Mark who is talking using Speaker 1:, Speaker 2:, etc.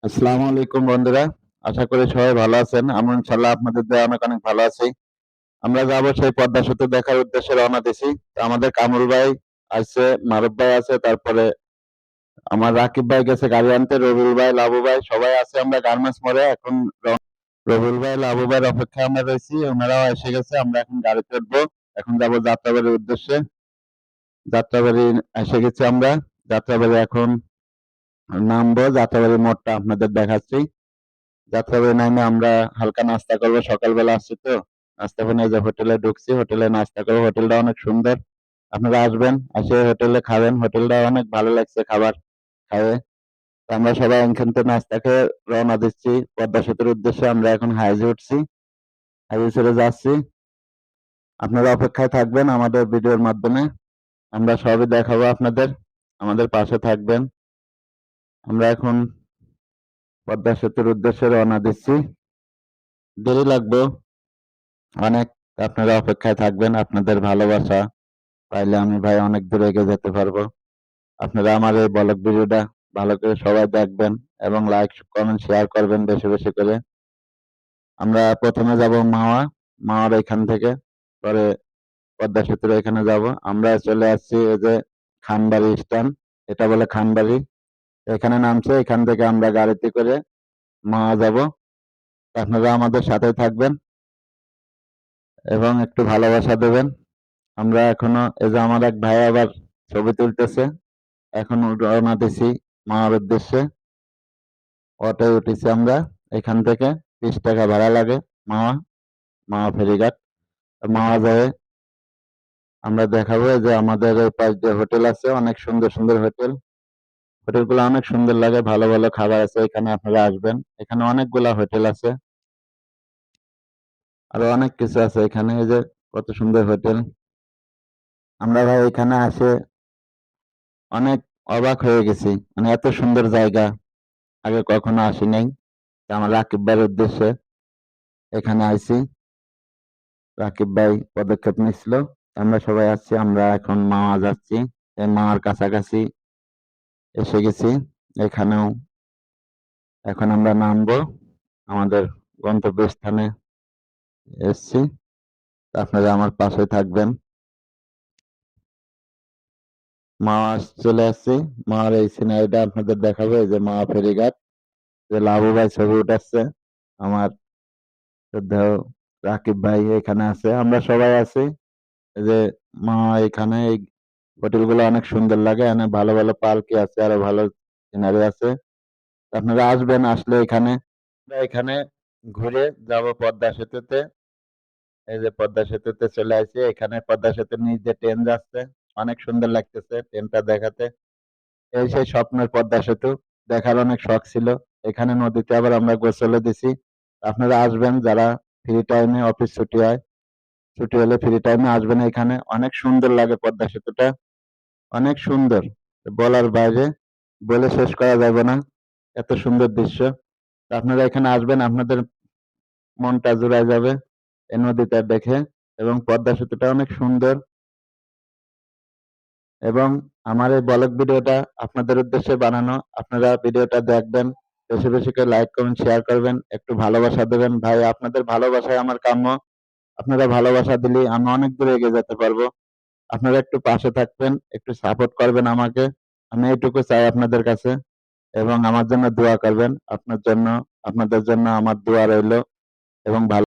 Speaker 1: আসসালামু আলাইকুম বন্ধুরা। আশা করি সবাই ভালো আছেন। আমরা ইনশাআল্লাহ আপনাদের দয়ায় অনেক অনেক ভালো আছি। আমরা যাবো সেই পদ্মা সেতু দেখার উদ্দেশ্যে রওনা দিছি। তো আমাদের কামরুল ভাই আছে, মারুফ ভাই আছে, তারপরে আমার রাকিব ভাই গেছে গাড়ি আনতে, রবিউল ভাই, লাবু ভাই সবাই আছে। আমরা গার্মেন্টস মোড়ে এখন রবিউল ভাই, লাবু ভাইয়ের অপেক্ষায় আমরা রয়েছি। ওনারাও এসে গেছে। আমরা এখন গাড়িতে উঠবো। এখন যাবো যাত্রাবাড়ির উদ্দেশ্যে। যাত্রাবাড়ি এসে গেছি আমরা। যাত্রাবাড়ি এখন নামবো। যাত্রাবাড়ির মোড়টা আপনাদের দেখাচ্ছি। যাত্রাবাড়ি নামে আমরা হালকা নাস্তা করবো, সকালবেলা আসছি তো। নাস্তা করে এই যে হোটেলে ঢুকছি, হোটেলে নাস্তা করবো। হোটেলটা অনেক সুন্দর, আপনারা আসবেন, এসে হোটেলে খাবেন। হোটেলটা অনেক ভালো লাগছে খাবার খাবে। তো আমরা সবাই এখান থেকে নাস্তা খেয়ে রওনা দিচ্ছি পদ্মা সেতুর উদ্দেশ্যে। আমরা এখন হাইজে উঠছি, হাইজে ছেড়ে যাচ্ছি। আপনারা অপেক্ষায় থাকবেন আমাদের ভিডিওর মাধ্যমে। আমরা সবই দেখাবো আপনাদের, আমাদের পাশে থাকবেন। আমরা এখন পদ্মা সেতুর উদ্দেশ্যে রওনা দিচ্ছি। দেরি লাগবে অনেক, আপনারা অপেক্ষায় থাকবেন। আপনাদের ভালোবাসা পাইলে আমি ভাই অনেক দূরে এগিয়ে যেতে পারবো। আপনারা আমার এই ব্লগ ভিডিওটা ভালো করে সবাই দেখবেন এবং লাইক কমেন্ট শেয়ার করবেন বেশি বেশি করে। আমরা প্রথমে যাব মাওয়া, মাওয়ার এখান থেকে পরে পদ্মা সেতুর এখানে যাব। আমরা চলে আসছি এই যে খানবাড়ি স্ট্যান্ড, এটা বলে খানবাড়ি। এখানে নামছে, এখান থেকে আমরা গাড়িতে করে মাওয়া যাব। আপনারা আমাদের সাথে থাকবেন এবং একটু ভালোবাসা দেবেন। আমরা এখনো এই যে আমার এক ভাই আবার ছবি তুলতেছে। এখন রওনা দিছি মাওয়ার উদ্দেশ্যে। অটোয় উঠেছি আমরা। এখান থেকে 30 টাকা ভাড়া লাগে মাওয়া, মাওয়া ফেরিঘাট। মাওয়া যায় আমরা দেখাবো এই যে আমাদের এই পাশ দিয়ে হোটেল আছে, অনেক সুন্দর সুন্দর হোটেল। হোটেলগুলো অনেক সুন্দর লাগে, ভালো ভালো খাবার আছে এখানে, আপনারা আসবেন। এখানে অনেকগুলা হোটেল আছে, আরো অনেক কিছু আছে এখানে। এই যে কত সুন্দর হোটেল। আমরা ভাই এখানে আসে অনেক অবাক হয়ে গেছি, মানে এত সুন্দর জায়গা আগে কখনো আসি নাই। আমার রাকিব ভাইয়ের উদ্দেশ্যে এখানে আইছি। রাকিব ভাই পদক্ষেপ নিছিল, আমরা সবাই আসছি। আমরা এখন মাওয়া যাচ্ছি, এই মাওয়ার কাছাকাছি এসে গেছি। এখানেও এখন আমরা নামবো, আমাদের গন্তব্যস্থানে এসছি। আপনারা আমার পাশে থাকবেন। মাওয়া চলে আসছি। মাওয়ার এই সিনারিটা আপনাদের দেখাবো, এই যে মাওয়া ফেরিঘাট, যে লাবু ভাই ছবি উঠাচ্ছে, আমার শ্রদ্ধেয় রাকিব ভাই এখানে আছে, আমরা সবাই আছি। এই যে মাওয়া এখানে এই হোটেলগুলো অনেক সুন্দর লাগে, এখানে ভালো ভালো পার্ক আছে, আরো ভালো সিনারি আছে। আপনারা আসবেন, আসলে এখানে আমরা এখানে ঘুরে যাব পদ্মা সেতুতে। এই যে পদ্মা সেতুতে চলে আসি। এখানে পদ্মা সেতুর নিচ দিয়ে ট্রেন যাচ্ছে, অনেক সুন্দর লাগতেছে ট্রেনটা দেখাতে। এই সেই স্বপ্নের পদ্মা সেতু, দেখার অনেক শখ ছিল। এখানে নদীতে আবার আমরা গোসলে দিছি। আপনারা আসবেন যারা ফ্রি টাইমে, অফিস ছুটি হয়, ছুটি হলে ফ্রি টাইমে আসবেন। এখানে অনেক সুন্দর লাগে পদ্মা সেতুটা, অনেক সুন্দর, বলার বাইরে, বলে শেষ করা যাবে না, এত সুন্দর দৃশ্য। তো আপনারা এখানে আসবেন, আপনাদের মনটা জুড়ায় যাবে এই নদীটা দেখে। এবং পদ্মা সেতুটা অনেক সুন্দর। এবং আমার এই ব্লগ ভিডিওটা আপনাদের উদ্দেশ্যে বানানো, আপনারা ভিডিওটা দেখবেন, বেশি বেশি করে লাইক কমেন্ট শেয়ার করবেন, একটু ভালোবাসা দেবেন ভাই। আপনাদের ভালোবাসায় আমার কাম্য। আপনারা ভালোবাসা দিলে আমি অনেক দূরে এগিয়ে যেতে পারবো। আপনারা একটু পাশে থাকবেন, একটু সাপোর্ট করবেন আমাকে, আমি এইটুকু চাই আপনাদের কাছে। এবং আমার জন্য দোয়া করবেন, আপনার জন্য, আপনাদের জন্য আমার দোয়া রইলো। এবং ভালো